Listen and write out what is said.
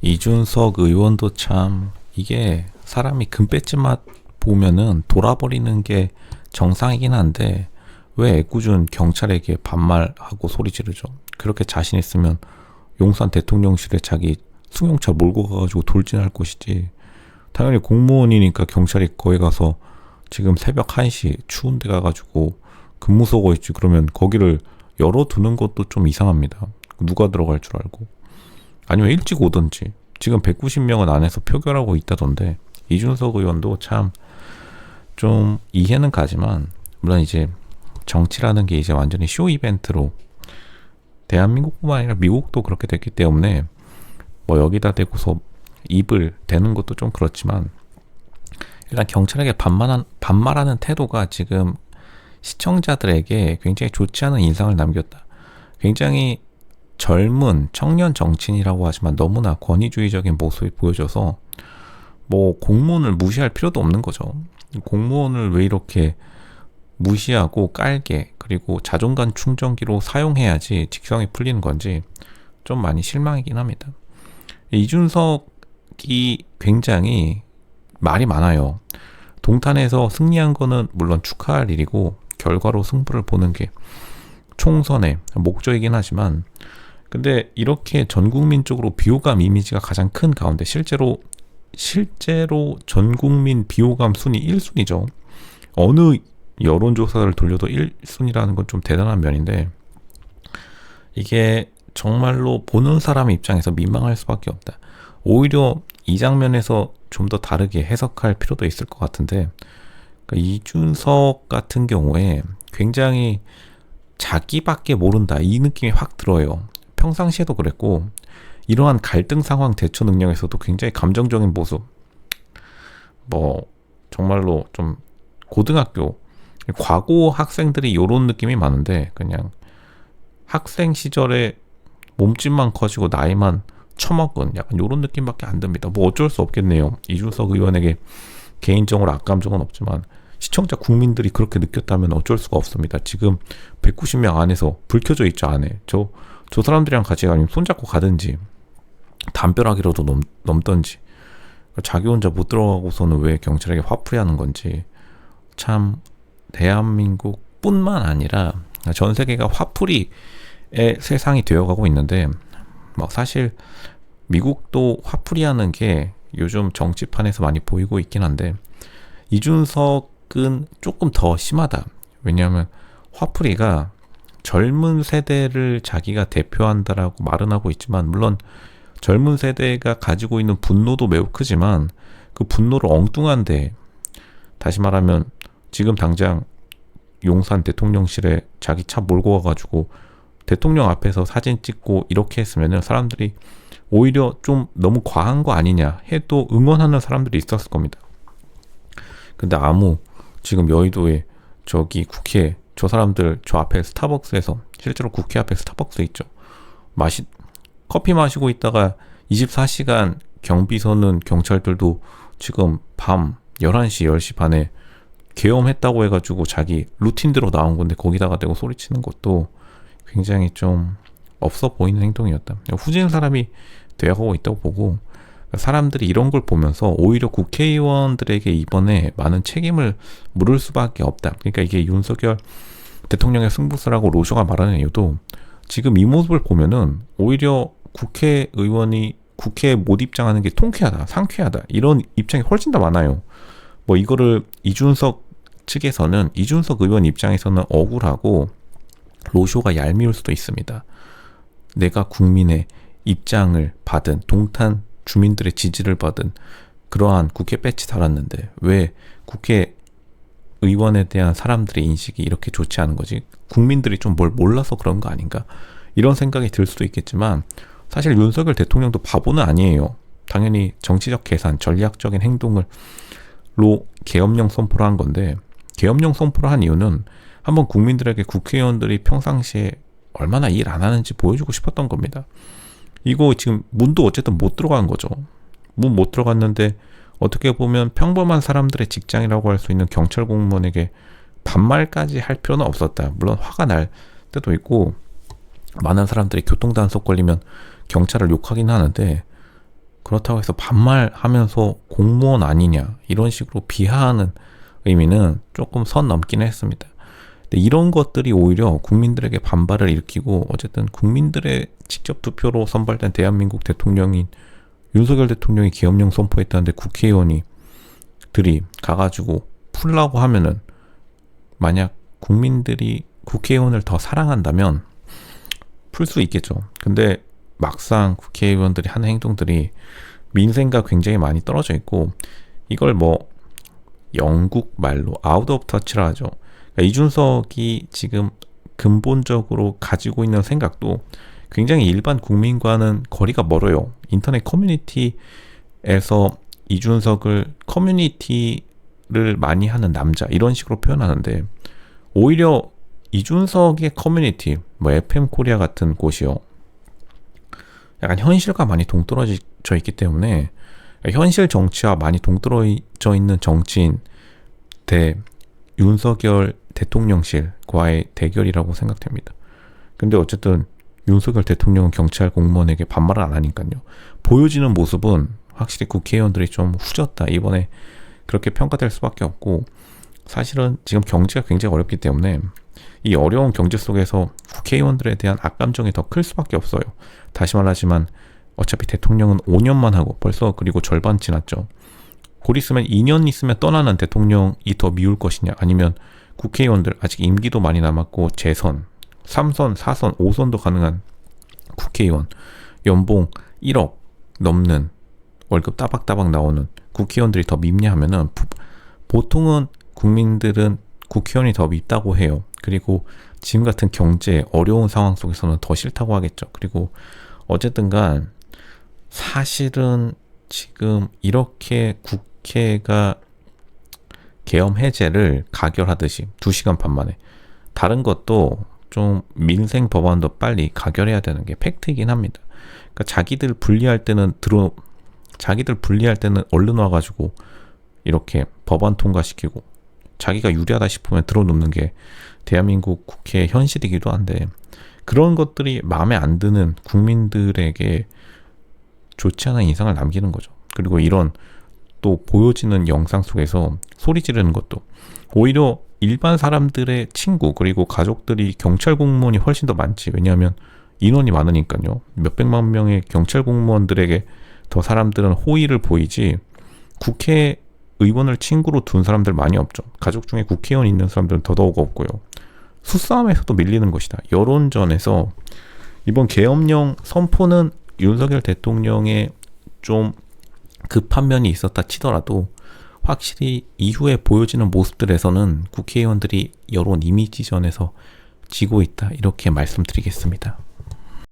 이준석 의원도 참 이게 사람이 금배지만 보면은 돌아버리는 게 정상이긴 한데 왜 애꿎은 경찰에게 반말하고 소리 지르죠? 그렇게 자신 있으면 용산 대통령실에 자기 승용차 몰고 가가지고 돌진할 것이지. 당연히 공무원이니까 경찰이 거기 가서 지금 새벽 1시 추운 데 가가지고 근무소가 있지 그러면 거기를 열어두는 것도 좀 이상합니다. 누가 들어갈 줄 알고. 아니면 일찍 오든지. 지금 190명은 안에서 표결하고 있다던데 이준석 의원도 참 좀 이해는 가지만 물론 이제 정치라는 게 이제 완전히 쇼 이벤트로 대한민국뿐만 아니라 미국도 그렇게 됐기 때문에 뭐 여기다 대고서 입을 대는 것도 좀 그렇지만 일단 경찰에게 반말하는 태도가 지금 시청자들에게 굉장히 좋지 않은 인상을 남겼다. 굉장히 젊은 청년 정치인이라고 하지만 너무나 권위주의적인 모습이 보여져서 뭐 공무원을 무시할 필요도 없는 거죠. 공무원을 왜 이렇게 무시하고 깔게 그리고 자존감 충전기로 사용해야지 직성이 풀리는 건지 좀 많이 실망이긴 합니다. 이준석이 굉장히 말이 많아요. 동탄에서 승리한 거는 물론 축하할 일이고 결과로 승부를 보는 게 총선의 목적이긴 하지만 근데 이렇게 전 국민적으로 비호감 이미지가 가장 큰 가운데 실제로 전 국민 비호감 순위 1순위죠. 어느 여론조사를 돌려도 1순위라는 건 좀 대단한 면인데 이게 정말로 보는 사람 입장에서 민망할 수밖에 없다. 오히려 이 장면에서 좀 더 다르게 해석할 필요도 있을 것 같은데 그러니까 이준석 같은 경우에 굉장히 자기밖에 모른다 이 느낌이 확 들어요. 평상시에도 그랬고 이러한 갈등 상황 대처 능력에서도 굉장히 감정적인 모습 뭐 정말로 좀 고등학교 과거 학생들이 이런 느낌이 많은데 그냥 학생 시절에 몸집만 커지고 나이만 처먹은 약간 이런 느낌밖에 안 듭니다. 뭐 어쩔 수 없겠네요. 이준석 의원에게 개인적으로 악감정은 없지만 시청자 국민들이 그렇게 느꼈다면 어쩔 수가 없습니다. 지금 190명 안에서 불 켜져 있죠 안에. 저 사람들이랑 같이 아니면 손잡고 가든지 담벼락이라도 넘던지 자기 혼자 못 들어가고서는 왜 경찰에게 화풀이 하는 건지 참 대한민국 뿐만 아니라 전 세계가 화풀이의 세상이 되어가고 있는데 뭐 사실 미국도 화풀이하는 게 요즘 정치판에서 많이 보이고 있긴 한데 이준석은 조금 더 심하다. 왜냐하면 화풀이가 젊은 세대를 자기가 대표한다라고 말은 하고 있지만 물론 젊은 세대가 가지고 있는 분노도 매우 크지만 그 분노를 엉뚱한데 다시 말하면 지금 당장 용산 대통령실에 자기 차 몰고 가가지고 대통령 앞에서 사진 찍고 이렇게 했으면 사람들이 오히려 좀 너무 과한 거 아니냐 해도 응원하는 사람들이 있었을 겁니다. 근데 지금 여의도에 저기 국회 저 사람들 저 앞에 스타벅스에서 실제로 국회 앞에 스타벅스 있죠. 커피 마시고 있다가 24시간 경비 서는 경찰들도 지금 밤 11시 10시 반에 계엄했다고 해가지고 자기 루틴대로 나온 건데 거기다가 대고 소리치는 것도 굉장히 좀 없어 보이는 행동이었다. 후진 사람이 되어가고 있다고 보고 사람들이 이런 걸 보면서 오히려 국회의원들에게 이번에 많은 책임을 물을 수밖에 없다. 그러니까 이게 윤석열 대통령의 승부수라고 로쇼가 말하는 이유도 지금 이 모습을 보면은 오히려 국회의원이 국회에 못 입장하는 게 통쾌하다, 상쾌하다 이런 입장이 훨씬 더 많아요. 뭐 이거를 이준석 의원 입장에서는 억울하고 로쇼가 얄미울 수도 있습니다. 내가 국민의 입장을 받은 동탄 주민들의 지지를 받은 그러한 국회 배지 달았는데 왜 국회의원에 대한 사람들의 인식이 이렇게 좋지 않은 거지? 국민들이 좀 뭘 몰라서 그런 거 아닌가? 이런 생각이 들 수도 있겠지만 사실 윤석열 대통령도 바보는 아니에요. 당연히 정치적 계산, 전략적인 행동으로 계엄령 선포를 한 건데 계엄령 선포를 한 이유는 한번 국민들에게 국회의원들이 평상시에 얼마나 일 안 하는지 보여주고 싶었던 겁니다. 이거 지금 문도 어쨌든 못 들어간 거죠. 문 못 들어갔는데 어떻게 보면 평범한 사람들의 직장이라고 할 수 있는 경찰 공무원에게 반말까지 할 필요는 없었다. 물론 화가 날 때도 있고 많은 사람들이 교통단속 걸리면 경찰을 욕하긴 하는데 그렇다고 해서 반말하면서 공무원 아니냐 이런 식으로 비하하는 의미는 조금 선 넘긴 했습니다. 근데 이런 것들이 오히려 국민들에게 반발을 일으키고 어쨌든 국민들의 직접 투표로 선발된 대한민국 대통령인 윤석열 대통령이 계엄령 선포했다는데 국회의원들이 가가지고 풀라고 하면은 만약 국민들이 국회의원을 더 사랑한다면 풀 수 있겠죠. 근데 막상 국회의원들이 하는 행동들이 민생과 굉장히 많이 떨어져 있고 이걸 뭐 영국 말로 아웃 오브 터치라 하죠. 그러니까 이준석이 지금 근본적으로 가지고 있는 생각도 굉장히 일반 국민과는 거리가 멀어요. 인터넷 커뮤니티에서 이준석을 커뮤니티를 많이 하는 남자 이런 식으로 표현하는데 오히려 이준석의 커뮤니티 뭐 FM 코리아 같은 곳이요. 약간 현실과 많이 동떨어져 있기 때문에 현실 정치와 많이 동떨어져 있는 정치인 대 윤석열 대통령실과의 대결이라고 생각됩니다. 근데 어쨌든 윤석열 대통령은 경찰 공무원에게 반말을 안 하니까요. 보여지는 모습은 확실히 국회의원들이 좀 후졌다. 이번에 그렇게 평가될 수밖에 없고 사실은 지금 경제가 굉장히 어렵기 때문에 이 어려운 경제 속에서 국회의원들에 대한 악감정이 더 클 수밖에 없어요. 다시 말하지만 어차피 대통령은 5년만 하고 벌써 그리고 절반 지났죠. 곧 있으면 2년 있으면 떠나는 대통령이 더 미울 것이냐 아니면 국회의원들 아직 임기도 많이 남았고 재선 3선, 4선, 5선도 가능한 국회의원 연봉 1억 넘는 월급 따박따박 나오는 국회의원들이 더 밉냐 하면은 보통은 국민들은 국회의원이 더 밉다고 해요. 그리고 지금 같은 경제 어려운 상황 속에서는 더 싫다고 하겠죠. 그리고 어쨌든 간 사실은 지금 이렇게 국회가 계엄 해제를 가결하듯이 2시간 반 만에 다른 것도 좀 민생 법안도 빨리 가결해야 되는 게 팩트이긴 합니다. 그러니까 자기들 불리할 때는 얼른 와가지고 이렇게 법안 통과시키고 자기가 유리하다 싶으면 들어놓는 게 대한민국 국회의 현실이기도 한데 그런 것들이 마음에 안 드는 국민들에게 좋지 않은 인상을 남기는 거죠. 그리고 이런 또 보여지는 영상 속에서 소리 지르는 것도 오히려 일반 사람들의 친구 그리고 가족들이 경찰 공무원이 훨씬 더 많지. 왜냐하면 인원이 많으니까요. 몇백만 명의 경찰 공무원들에게 더 사람들은 호의를 보이지 국회의원을 친구로 둔 사람들 많이 없죠. 가족 중에 국회의원 있는 사람들은 더더욱 없고요. 수싸움에서도 밀리는 것이다. 여론전에서 이번 계엄령 선포는 윤석열 대통령의 좀 급한 면이 있었다 치더라도 확실히 이후에 보여지는 모습들에서는 국회의원들이 여론 이미지전에서 지고 있다 이렇게 말씀드리겠습니다.